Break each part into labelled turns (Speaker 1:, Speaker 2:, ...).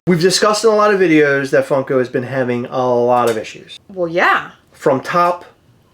Speaker 1: We've discussed in a lot of videos that Funko has been having a lot of issues.
Speaker 2: Well, yeah.
Speaker 1: From top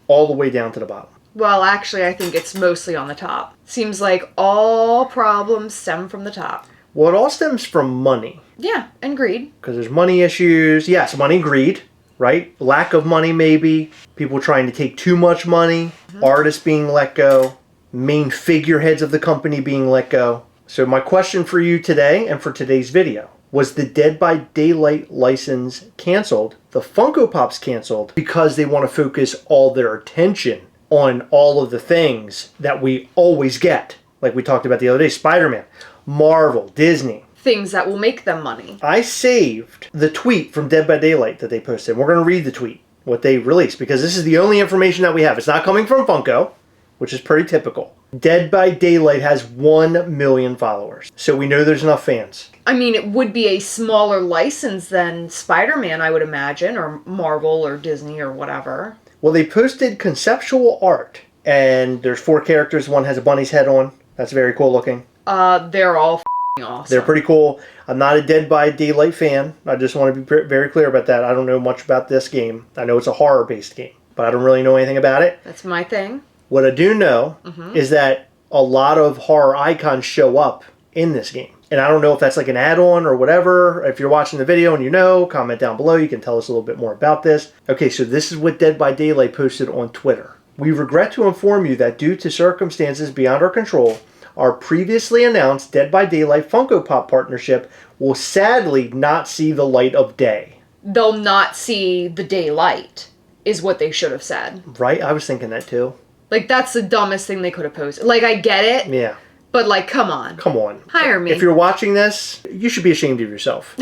Speaker 1: all the way down to the bottom.
Speaker 2: Well, actually, I think it's mostly on the top. Seems like all problems stem from the top.
Speaker 1: Well, it all stems from money.
Speaker 2: Yeah, and greed.
Speaker 1: Because there's money issues. Yes, money, greed, right? Lack of money, maybe. People trying to take too much money. Artists being let go. Main figureheads of the company being let go. So my question for you today and for today's video. Was the Dead by Daylight license canceled? The Funko Pops canceled because they want to focus all their attention on all of the things that we always get. Like we talked about the other day, Spider-Man, Marvel, Disney.
Speaker 2: Things that will make them money.
Speaker 1: I saved the tweet from Dead by Daylight that they posted. We're going to read the tweet, what they released, because this is the only information that we have. It's not coming from Funko, which is pretty typical. Dead by Daylight has 1 million followers, so we know there's enough fans.
Speaker 2: I mean, it would be a smaller license than Spider-Man, I would imagine, or Marvel or Disney or whatever.
Speaker 1: Well, they posted conceptual art, and there's 4 characters. One has a bunny's head on. That's very cool looking.
Speaker 2: They're all awesome.
Speaker 1: They're pretty cool. I'm not a Dead by Daylight fan. I just want to be very clear about that. I don't know much about this game. I know it's a horror-based game, but I don't really know anything about it.
Speaker 2: That's my thing.
Speaker 1: What I do know is that a lot of horror icons show up in this game. And I don't know if that's like an add-on or whatever. If you're watching the video and you know, comment down below. You can tell us a little bit more about this. Okay, so this is what Dead by Daylight posted on Twitter. We regret to inform you that due to circumstances beyond our control, our previously announced Dead by Daylight Funko Pop partnership will sadly not see the light of day.
Speaker 2: They'll not see the daylight, is what they should have said.
Speaker 1: Right? I was thinking that too.
Speaker 2: Like, that's the dumbest thing they could have posted. Like, I get it.
Speaker 1: Yeah.
Speaker 2: But, like, come on.
Speaker 1: Come on.
Speaker 2: Hire me.
Speaker 1: If you're watching this, you should be ashamed of yourself.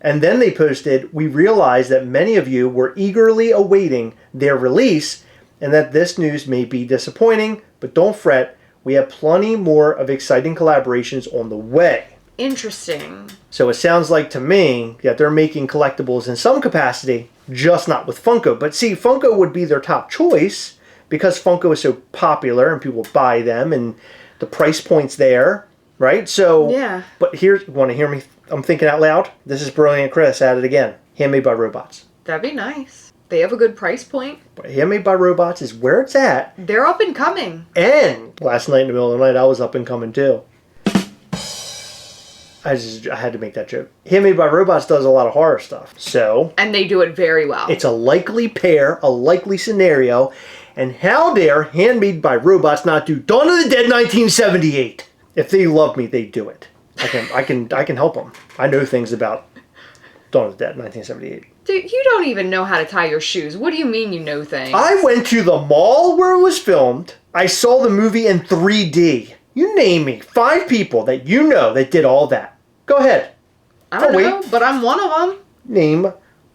Speaker 1: And then they posted, we realize that many of you were eagerly awaiting their release and that this news may be disappointing, but don't fret. We have plenty more of exciting collaborations on the way.
Speaker 2: Interesting.
Speaker 1: So it sounds like to me that they're making collectibles in some capacity, just not with Funko. But see, Funko would be their top choice because Funko is so popular and people buy them and the price point's there, right? So,
Speaker 2: yeah.
Speaker 1: But here's, want to hear me? I'm thinking out loud. This is brilliant, Chris. At it again. Handmade by robots.
Speaker 2: That'd be nice. They have a good price point.
Speaker 1: But Handmade by robots is where it's at.
Speaker 2: They're up and coming.
Speaker 1: And last night in the middle of the night, I was up and coming too. I had to make that joke. Handmade by Robots does a lot of horror stuff. So.
Speaker 2: And they do it very well.
Speaker 1: It's a likely pair, a likely scenario. And how dare Handmade by Robots not do Dawn of the Dead 1978? If they love me, they do it. I can help them. I know things about Dawn of the Dead 1978.
Speaker 2: Dude, you don't even know how to tie your shoes. What do you mean you know things?
Speaker 1: I went to the mall where it was filmed. I saw the movie in 3D. You name me 5 people that you know that did all that. Go ahead.
Speaker 2: I don't know, but I'm one of them.
Speaker 1: Name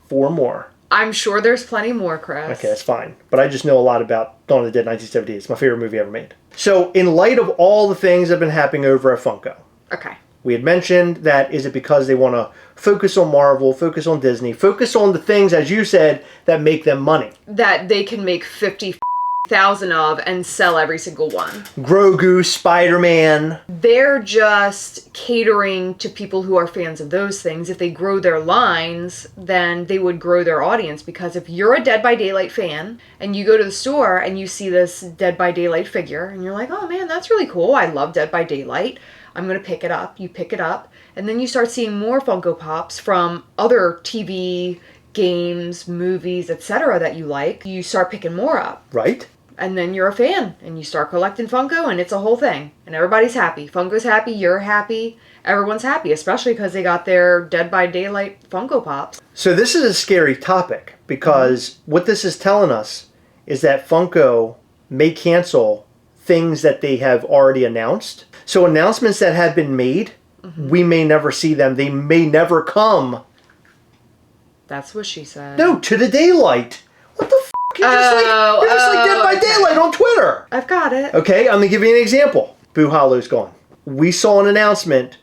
Speaker 1: 4 more.
Speaker 2: I'm sure there's plenty more, Chris.
Speaker 1: Okay, that's fine. But I just know a lot about Dawn of the Dead 1978. It's my favorite movie ever made. So, in light of all the things that have been happening over at Funko.
Speaker 2: Okay.
Speaker 1: We had mentioned that is it because they want to focus on Marvel, focus on Disney, focus on the things, as you said, that make them money.
Speaker 2: That they can make 50,000 of and sell every single one.
Speaker 1: Grogu, Spider-Man.
Speaker 2: They're just catering to people who are fans of those things. If they grow their lines, then they would grow their audience. Because if you're a Dead by Daylight fan and you go to the store and you see this Dead by Daylight figure and you're like, oh man, that's really cool. I love Dead by Daylight. I'm going to pick it up. You pick it up. And then you start seeing more Funko Pops from other TV, games, movies, etc. that you like. You start picking more up.
Speaker 1: Right.
Speaker 2: And then you're a fan. And you start collecting Funko and it's a whole thing. And everybody's happy. Funko's happy. You're happy. Everyone's happy. Especially because they got their Dead by Daylight Funko Pops.
Speaker 1: So this is a scary topic. Because what this is telling us is that Funko may cancel things that they have already announced. So announcements that have been made, we may never see them. They may never come.
Speaker 2: That's what she said.
Speaker 1: No, to the daylight. What the f***? You're just like Dead by Daylight on Twitter.
Speaker 2: I've got it.
Speaker 1: Okay, I'm going to give you an example. Boo Hollow's gone. We saw an announcement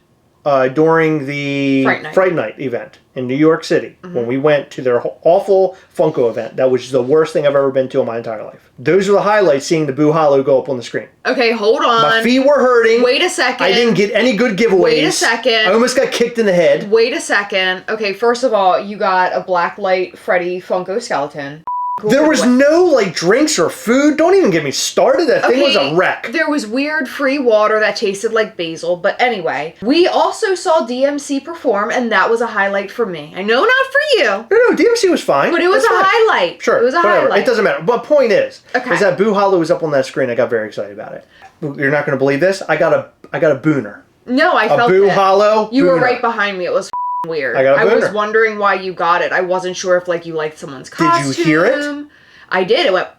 Speaker 1: during the Fright Night event in New York City, when we went to their awful Funko event. That was the worst thing I've ever been to in my entire life. Those were the highlights, seeing the Boo Hollow go up on the screen.
Speaker 2: Okay, hold on.
Speaker 1: My feet were hurting.
Speaker 2: Wait a second.
Speaker 1: I didn't get any good giveaways.
Speaker 2: Wait a second.
Speaker 1: I almost got kicked in the head.
Speaker 2: Wait a second. Okay, first of all, you got a Blacklight Freddy Funko skeleton.
Speaker 1: There was no, like, drinks or food. Don't even get me started. That thing was a wreck.
Speaker 2: There was weird free water that tasted like basil. But anyway, we also saw DMC perform, and that was a highlight for me. I know not for you.
Speaker 1: No, DMC was fine.
Speaker 2: But it was highlight.
Speaker 1: Sure.
Speaker 2: It was a highlight.
Speaker 1: It doesn't matter. But point is that Boo Hollow was up on that screen. I got very excited about it. You're not going to believe this. I got a booner.
Speaker 2: No, I felt
Speaker 1: a Boo Hollow.
Speaker 2: You were right behind me. It was weird.
Speaker 1: I
Speaker 2: was wondering why you got it. I wasn't sure if, like, you liked someone's costume.
Speaker 1: Did you hear it?
Speaker 2: I did. It went...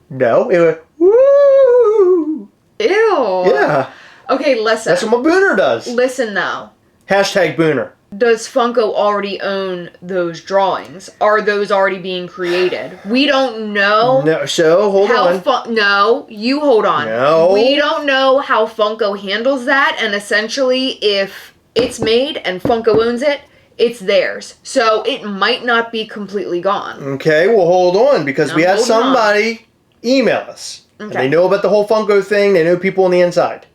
Speaker 1: No, it went... Woo!
Speaker 2: Ew.
Speaker 1: Yeah.
Speaker 2: Okay, listen.
Speaker 1: That's what my booner does.
Speaker 2: Listen, though.
Speaker 1: Hashtag booner.
Speaker 2: Does Funko already own those drawings? Are those already being created? We don't know.
Speaker 1: No, so hold on.
Speaker 2: No, you hold on.
Speaker 1: No.
Speaker 2: We don't know how Funko handles that, and essentially, if it's made and Funko owns it, it's theirs. So it might not be completely gone.
Speaker 1: Okay, well, hold on, because we had somebody email us. Okay. And they know about the whole Funko thing. They know people on the inside.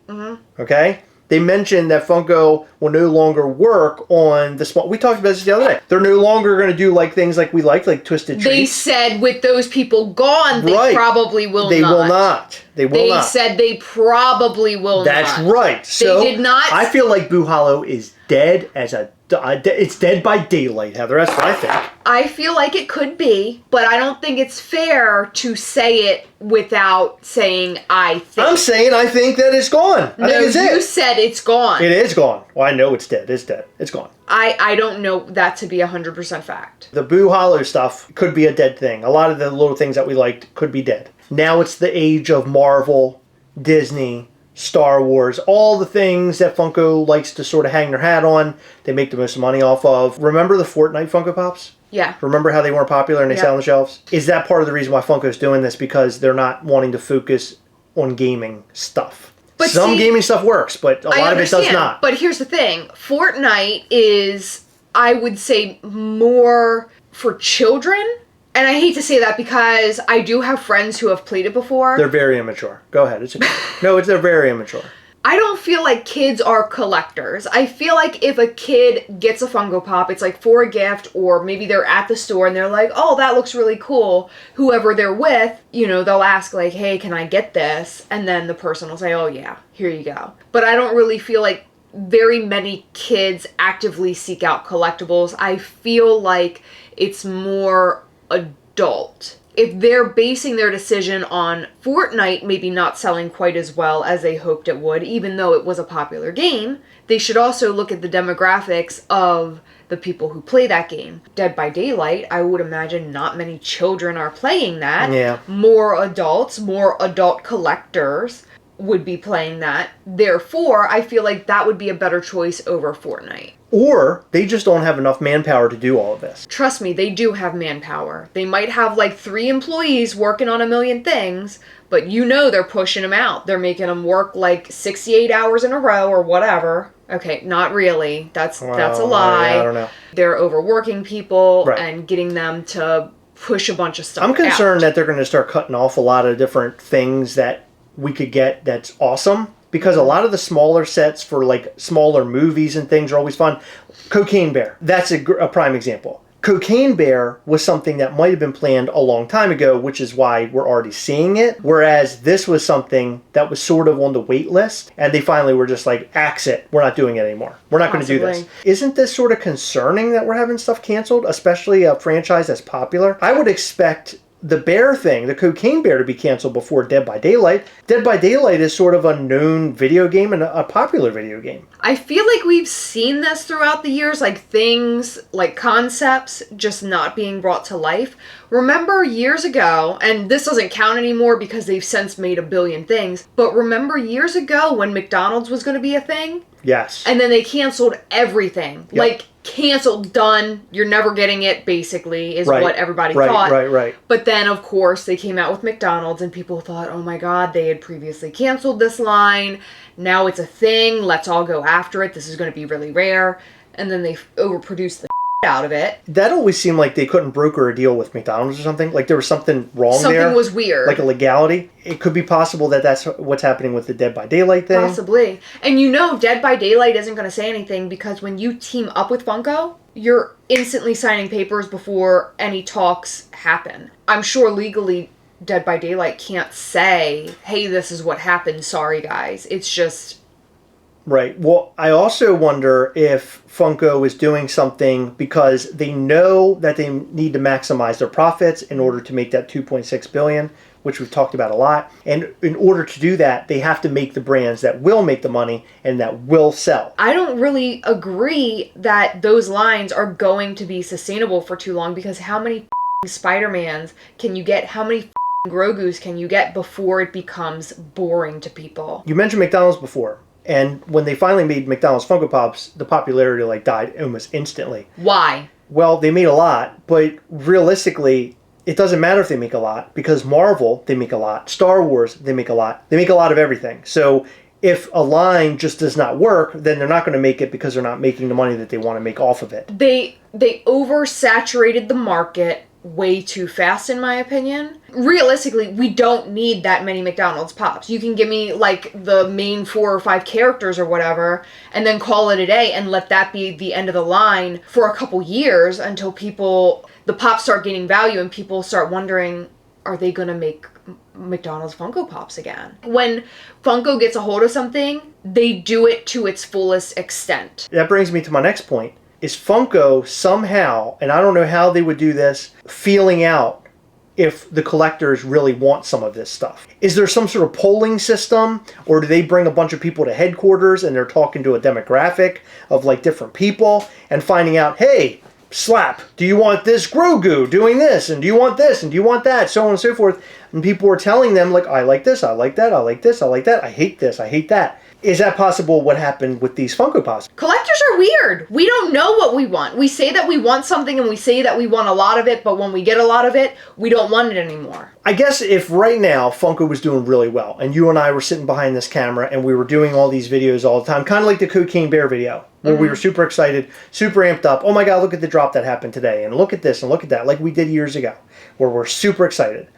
Speaker 1: Okay? They mentioned that Funko will no longer work on the small... We talked about this the other day. They're no longer going to do like things like we like Twisted Treats.
Speaker 2: They said with those people gone, they probably will not.
Speaker 1: They will not.
Speaker 2: They said they probably will not.
Speaker 1: That's right. So
Speaker 2: they did not...
Speaker 1: I feel like Boo Hollow is dead as a... It's dead by daylight, Heather. That's what I think.
Speaker 2: I feel like it could be, but I don't think it's fair to say it without saying I think.
Speaker 1: I'm saying I think that it's gone. I think it's
Speaker 2: you said it's gone.
Speaker 1: It is gone. Well, I know it's dead. It's dead. It's gone.
Speaker 2: I don't know that to be 100% fact.
Speaker 1: The Boo Hollow stuff could be a dead thing. A lot of the little things that we liked could be dead. Now it's the age of Marvel, Disney, Star Wars, all the things that Funko likes to sort of hang their hat on, they make the most money off of. Remember the Fortnite Funko Pops?
Speaker 2: Yeah.
Speaker 1: Remember how they weren't popular and they sat on the shelves? Is that part of the reason why Funko's doing this? Because they're not wanting to focus on gaming stuff. But some gaming stuff works, but a lot of it does not.
Speaker 2: But here's the thing. Fortnite is, I would say, more for children. And I hate to say that because I do have friends who have played it before.
Speaker 1: They're very immature. Go ahead. They're very immature.
Speaker 2: I don't feel like kids are collectors. I feel like if a kid gets a Funko Pop, it's like for a gift, or maybe they're at the store and they're like, oh, that looks really cool. Whoever they're with, they'll ask like, hey, can I get this? And then the person will say, oh yeah, here you go. But I don't really feel like very many kids actively seek out collectibles. I feel like it's more adult. If they're basing their decision on Fortnite maybe not selling quite as well as they hoped it would, even though it was a popular game, they should also look at the demographics of the people who play that game. Dead by Daylight, I would imagine not many children are playing that.
Speaker 1: Yeah.
Speaker 2: More adult collectors would be playing that. Therefore, I feel like that would be a better choice over Fortnite.
Speaker 1: Or they just don't have enough manpower to do all of this.
Speaker 2: Trust me, they do have manpower. They might have like 3 employees working on a million things, but they're pushing them out. They're making them work like 68 hours in a row or whatever. Okay, not really. That's a lie.
Speaker 1: I don't know.
Speaker 2: They're overworking people and getting them to push a bunch of stuff
Speaker 1: I'm concerned that they're going to start cutting off a lot of different things that we could get that's awesome. Because a lot of the smaller sets for like smaller movies and things are always fun. Cocaine Bear. That's a prime example. Cocaine Bear was something that might have been planned a long time ago, which is why we're already seeing it. Whereas this was something that was sort of on the wait list. And they finally were just like, axe it. We're not doing it anymore. We're not going to do this. Isn't this sort of concerning that we're having stuff canceled? Especially a franchise that's popular? I would expect the bear thing, the Cocaine Bear, to be canceled before Dead by Daylight. Dead by Daylight is sort of a known video game and a popular video game.
Speaker 2: I feel like we've seen this throughout the years, like things, like concepts just not being brought to life. Remember years ago, and this doesn't count anymore because they've since made a billion things, but remember years ago when McDonald's was going to be a thing?
Speaker 1: Yes.
Speaker 2: And then they canceled everything.
Speaker 1: Yep.
Speaker 2: Like, canceled, done, you're never getting it, basically, is
Speaker 1: Right.
Speaker 2: what everybody
Speaker 1: Right,
Speaker 2: thought.
Speaker 1: right.
Speaker 2: But then, of course, they came out with McDonald's, and people thought, oh my god, they had previously canceled this line. Now it's a thing. Let's all go after it. This is going to be really rare. And then they overproduced the out of it.
Speaker 1: That always seemed like they couldn't broker a deal with McDonald's or something. Like there was something wrong there.
Speaker 2: Something was weird.
Speaker 1: Like a legality. It could be possible that that's what's happening with the Dead by Daylight thing.
Speaker 2: Possibly. And you know Dead by Daylight isn't going to say anything because when you team up with Funko, you're instantly signing papers before any talks happen. I'm sure legally Dead by Daylight can't say, hey, this is what happened. Sorry, guys. It's just...
Speaker 1: Right. Well, I also wonder if Funko is doing something because they know that they need to maximize their profits in order to make that $2.6 billion, which we've talked about a lot. And in order to do that, they have to make the brands that will make the money and that will sell.
Speaker 2: I don't really agree that those lines are going to be sustainable for too long because how many Spider-Mans can you get? How many Grogus can you get before it becomes boring to people?
Speaker 1: You mentioned McDonald's before. And when they finally made McDonald's Funko Pops, the popularity died almost instantly.
Speaker 2: Why?
Speaker 1: Well, they made a lot, but realistically, it doesn't matter if they make a lot because Marvel, they make a lot. Star Wars, they make a lot. They make a lot of everything. So if a line just does not work, then they're not going to make it because they're not making the money that they want to make off of it.
Speaker 2: They oversaturated the market way too fast, in my opinion. Realistically, we don't need that many McDonald's Pops. You can give me, like, the main 4 or 5 characters or whatever, and then call it a day and let that be the end of the line for a couple years until the Pops start gaining value and people start wondering, are they gonna make McDonald's Funko Pops again? When Funko gets a hold of something, they do it to its fullest extent.
Speaker 1: That brings me to my next point. Is Funko somehow, and I don't know how they would do this, feeling out if the collectors really want some of this stuff? Is there some sort of polling system, or do they bring a bunch of people to headquarters and they're talking to a demographic of like different people and finding out, hey, Slap, do you want this Grogu doing this, and do you want this, and do you want that, so on and so forth? And people are telling them, like, I like this, I like that, I like this, I like that, I hate this, I hate that. Is that possible what happened with these Funko Pops?
Speaker 2: Collectors are weird. We don't know what we want. We say that we want something and we say that we want a lot of it, but when we get a lot of it, we don't want it anymore.
Speaker 1: I guess if right now Funko was doing really well and you and I were sitting behind this camera and we were doing all these videos all the time, kind of like the Cocaine Bear video, where we were super excited, super amped up. Oh my God, look at the drop that happened today, and look at this and look at that, like we did years ago, where we're super excited.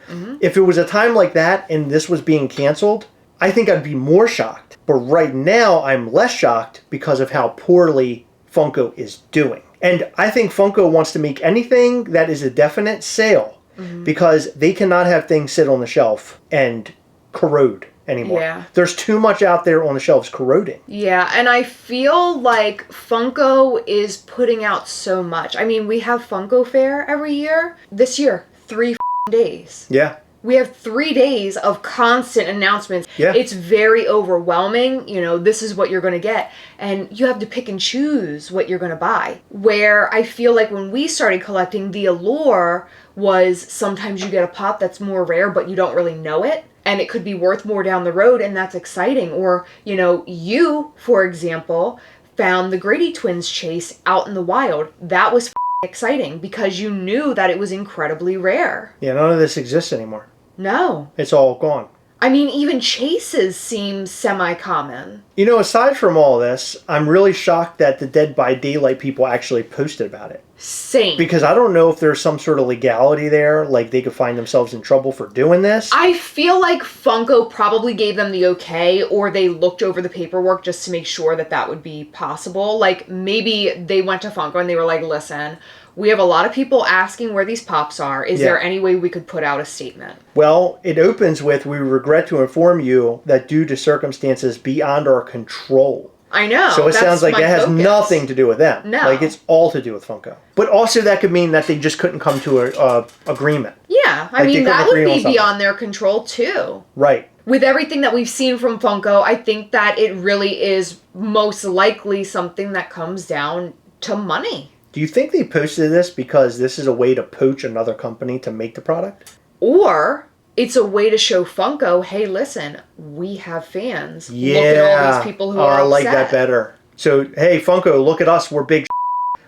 Speaker 1: If it was a time like that and this was being canceled, I think I'd be more shocked. But right now, I'm less shocked because of how poorly Funko is doing. And I think Funko wants to make anything that is a definite sale because they cannot have things sit on the shelf and corrode anymore.
Speaker 2: Yeah.
Speaker 1: There's too much out there on the shelves corroding.
Speaker 2: Yeah, and I feel like Funko is putting out so much. I mean, we have Funko Fair every year. This year, 3 days.
Speaker 1: Yeah.
Speaker 2: We have 3 days of constant announcements.
Speaker 1: Yeah.
Speaker 2: It's very overwhelming. You know, this is what you're going to get. And you have to pick and choose what you're going to buy. Where I feel like when we started collecting, the allure was sometimes you get a pop that's more rare, but you don't really know it. And it could be worth more down the road, and that's exciting. Or, you know, you, for example, found the Grady Twins chase out in the wild. That was exciting because you knew that it was incredibly rare.
Speaker 1: Yeah, none of this exists anymore.
Speaker 2: No.
Speaker 1: It's all gone.
Speaker 2: I mean, even chases seem semi-common.
Speaker 1: You know, aside from all this, I'm really shocked that the Dead by Daylight people actually posted about it.
Speaker 2: Same.
Speaker 1: Because I don't know if there's some sort of legality there, like they could find themselves in trouble for doing this.
Speaker 2: I feel like Funko probably gave them the okay, or they looked over the paperwork just to make sure that that would be possible. Like, maybe they went to Funko and they were like, listen, we have a lot of people asking where these pops are. Is there any way we could put out a statement?
Speaker 1: Well, it opens with, we regret to inform you that due to circumstances beyond our control.
Speaker 2: I know.
Speaker 1: So it sounds like it has
Speaker 2: focus.
Speaker 1: Nothing to do with them.
Speaker 2: No.
Speaker 1: Like it's all to do with Funko. But also that could mean that they just couldn't come to a agreement.
Speaker 2: Yeah, I
Speaker 1: Like
Speaker 2: mean, that would be
Speaker 1: something.
Speaker 2: beyond their control too.
Speaker 1: Right.
Speaker 2: With everything that we've seen from Funko, I think that it really is most likely something that comes down to money.
Speaker 1: Do you think they posted this because this is a way to poach another company to make the product?
Speaker 2: Or it's a way to show Funko, hey, listen, we have fans.
Speaker 1: Yeah.
Speaker 2: Look at all these people who are upset.
Speaker 1: I like that better. So, hey, Funko, look at us. We're big.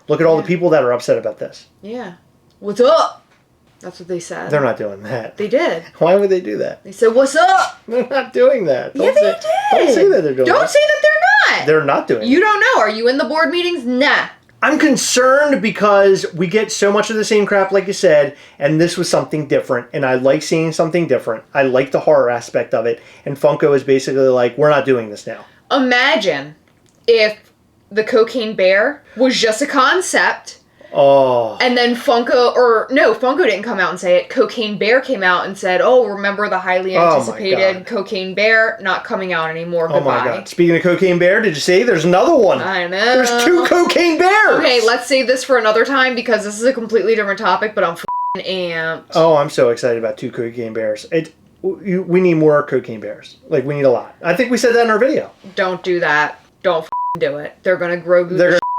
Speaker 1: Look at all the people that are upset about this.
Speaker 2: Yeah. What's up? That's what they said.
Speaker 1: They're not doing that.
Speaker 2: They did.
Speaker 1: Why would they do that?
Speaker 2: They said, what's up?
Speaker 1: They're not doing that.
Speaker 2: Yeah, they did.
Speaker 1: Don't say that they're doing that.
Speaker 2: Don't say that they're not.
Speaker 1: They're not doing it.
Speaker 2: You don't know. Are you in the board meetings? Nah.
Speaker 1: I'm concerned because we get so much of the same crap, like you said, and this was something different, and I like seeing something different. I like the horror aspect of it, and Funko is basically like, we're not doing this now.
Speaker 2: Imagine if the Cocaine Bear was just a concept.
Speaker 1: Oh.
Speaker 2: And then Funko didn't come out and say it. Cocaine Bear came out and said, oh, remember the highly anticipated Cocaine Bear not coming out anymore. Goodbye.
Speaker 1: Oh my God. Speaking of Cocaine Bear, did you see? There's another one.
Speaker 2: I know.
Speaker 1: There's 2 Cocaine Bears.
Speaker 2: Okay, let's save this for another time because this is a completely different topic, but I'm f***ing amped.
Speaker 1: Oh, I'm so excited about 2 Cocaine Bears. We need more Cocaine Bears. Like, we need a lot. I think we said that in our video.
Speaker 2: Don't do that. Don't f***ing do it. They're going to grow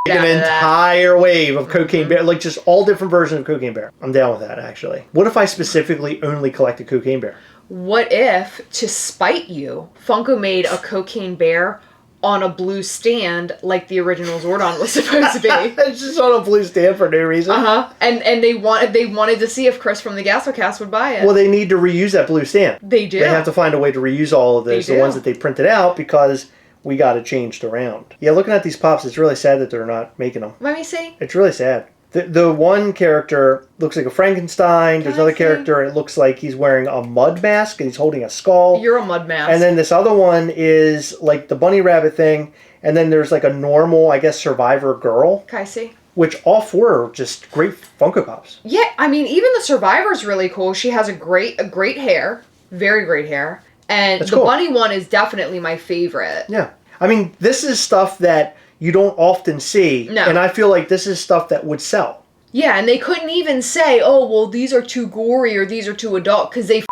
Speaker 1: an entire wave of Cocaine Bear, like just all different versions of Cocaine Bear. I'm down with that, actually. What if I specifically only collected Cocaine Bear?
Speaker 2: What if, to spite you, Funko made a Cocaine Bear on a blue stand like the original Zordon was supposed to be?
Speaker 1: It's just on a blue stand for no reason.
Speaker 2: Uh-huh. And they wanted to see if Chris from the Gastlecast would buy it.
Speaker 1: Well, they need to reuse that blue stand.
Speaker 2: They do.
Speaker 1: They have to find a way to reuse all of those, the ones that they printed out, because we got it changed around. Yeah, looking at these pops, it's really sad that they're not making them.
Speaker 2: Let me see.
Speaker 1: It's really sad. The one character looks like a Frankenstein. There's another character, it looks like he's wearing a mud mask and he's holding a skull.
Speaker 2: You're a mud mask.
Speaker 1: And then this other one is like the bunny rabbit thing. And then there's like a normal, I guess, survivor girl.
Speaker 2: Can I see?
Speaker 1: Which all 4 are just great Funko Pops.
Speaker 2: Yeah, I mean, even the survivor's really cool. She has a great hair. Very great hair. And the bunny one is definitely my favorite.
Speaker 1: Yeah. I mean, this is stuff that you don't often see.
Speaker 2: No.
Speaker 1: And I feel like this is stuff that would sell.
Speaker 2: Yeah, and they couldn't even say, oh, well, these are too gory or these are too adult, because they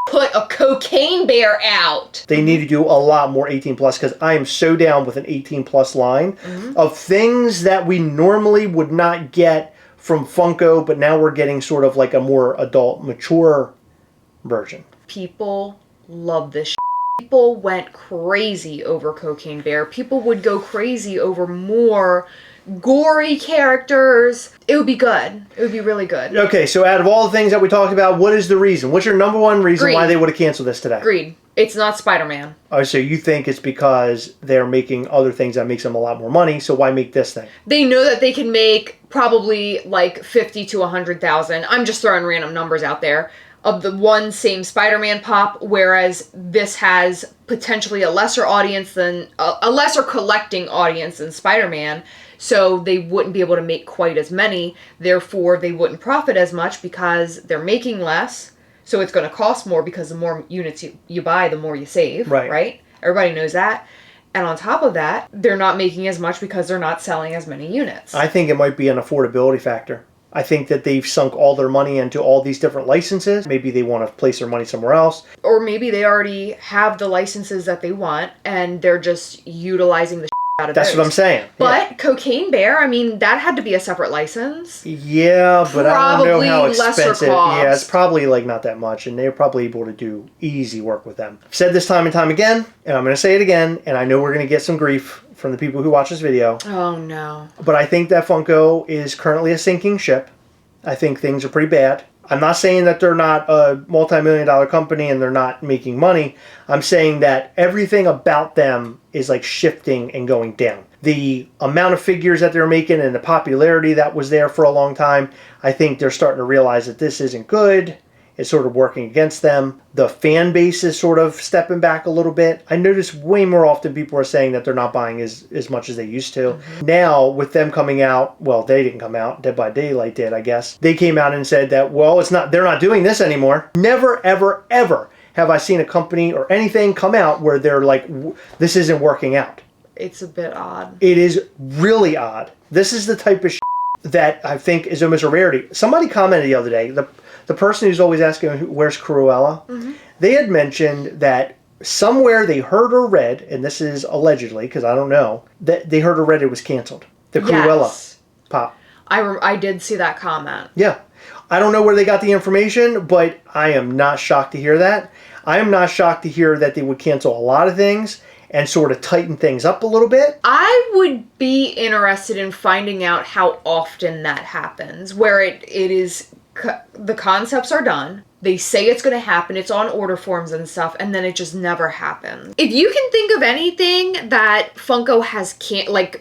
Speaker 2: put a Cocaine Bear out.
Speaker 1: They need to do a lot more 18 plus, because I am so down with an 18 plus line of things that we normally would not get from Funko, but now we're getting sort of like a more adult, mature version.
Speaker 2: People love this shit. People went crazy over Cocaine Bear. People would go crazy over more gory characters. It would be good. It would be really good.
Speaker 1: Okay, so out of all the things that we talked about, what is the reason? What's your number one reason why they would have canceled this today?
Speaker 2: Greed. It's not Spider-Man.
Speaker 1: Oh, so you think it's because they're making other things that makes them a lot more money, so why make this thing?
Speaker 2: They know that they can make probably like 50 to 100,000. I'm just throwing random numbers out there. Of the one same Spider-Man pop, whereas this has potentially a lesser audience than a lesser collecting audience than Spider-Man, so they wouldn't be able to make quite as many. Therefore, they wouldn't profit as much because they're making less. So it's going to cost more because the more units you buy, the more you save. Right? Everybody knows that. And on top of that, they're not making as much because they're not selling as many units.
Speaker 1: I think it might be an affordability factor. I think that they've sunk all their money into all these different licenses. Maybe they want to place their money somewhere else.
Speaker 2: Or maybe they already have the licenses that they want and they're just utilizing the out of
Speaker 1: That's what I'm saying.
Speaker 2: But Cocaine Bear, I mean, that had to be a separate license.
Speaker 1: Yeah, but I don't know how
Speaker 2: lesser
Speaker 1: expensive.
Speaker 2: cost.
Speaker 1: Yeah, it's probably like not that much, and they're probably able to do easy work with them. I've said this time and time again, and I'm going to say it again, and I know we're going to get some grief from the people who watch this video.
Speaker 2: Oh, no.
Speaker 1: But I think that Funko is currently a sinking ship. I think things are pretty bad. I'm not saying that they're not a multi-million-dollar company and they're not making money. I'm saying that everything about them is like shifting and going down. The amount of figures that they're making and the popularity that was there for a long time, I think they're starting to realize that this isn't good. It's sort of working against them. The fan base is sort of stepping back a little bit. I notice way more often people are saying that they're not buying as much as they used to. Mm-hmm. Now, with them coming out, well, they didn't come out. Dead by Daylight did, I guess. They came out and said that, well, they're not doing this anymore. Never, ever, ever have I seen a company or anything come out where they're like, this isn't working out.
Speaker 2: It's a bit odd.
Speaker 1: It is really odd. This is the type of that I think is almost a rarity. Somebody commented the other day, the person who's always asking where's Cruella, mm-hmm. They had mentioned that somewhere they heard or read, and this is allegedly because I don't know, that they heard or read it was canceled. The Cruella pop.
Speaker 2: I did see that comment.
Speaker 1: Yeah. I don't know where they got the information, but I am not shocked to hear that. I am not shocked to hear that they would cancel a lot of things and sort of tighten things up a little bit.
Speaker 2: I would be interested in finding out how often that happens, where it is the concepts are done. They say it's going to happen. It's on order forms and stuff, and then it just never happens. If you can think of anything that Funko has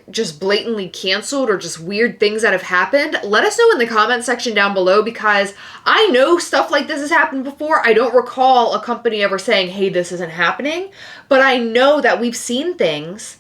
Speaker 2: just blatantly canceled or just weird things that have happened, let us know in the comment section down below, because I know stuff like this has happened before. I don't recall a company ever saying, hey, this isn't happening, but I know that we've seen things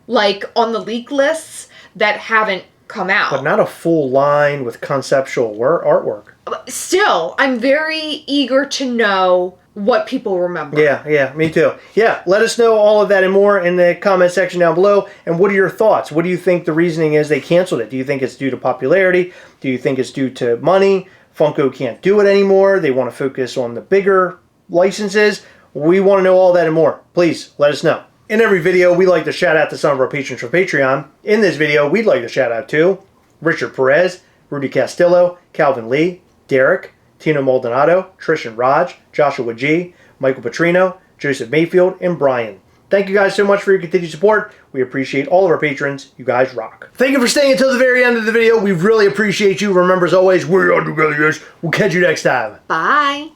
Speaker 2: like on the leak lists that haven't come out.
Speaker 1: But not a full line with conceptual artwork.
Speaker 2: Still, I'm very eager to know what people remember.
Speaker 1: Yeah, me too. Yeah, let us know all of that and more in the comment section down below. And what are your thoughts? What do you think the reasoning is they canceled it? Do you think it's due to popularity? Do you think it's due to money? Funko can't do it anymore. They want to focus on the bigger licenses. We want to know all that and more. Please, let us know. In every video, we like to shout out to some of our patrons from Patreon. In this video, we'd like to shout out to Richard Perez, Rudy Castillo, Calvin Lee, Derek, Tino Maldonado, Trishan Raj, Joshua G, Michael Petrino, Joseph Mayfield, and Brian. Thank you guys so much for your continued support. We appreciate all of our patrons. You guys rock. Thank you for staying until the very end of the video. We really appreciate you. Remember, as always, we're all together, guys. We'll catch you next time.
Speaker 2: Bye.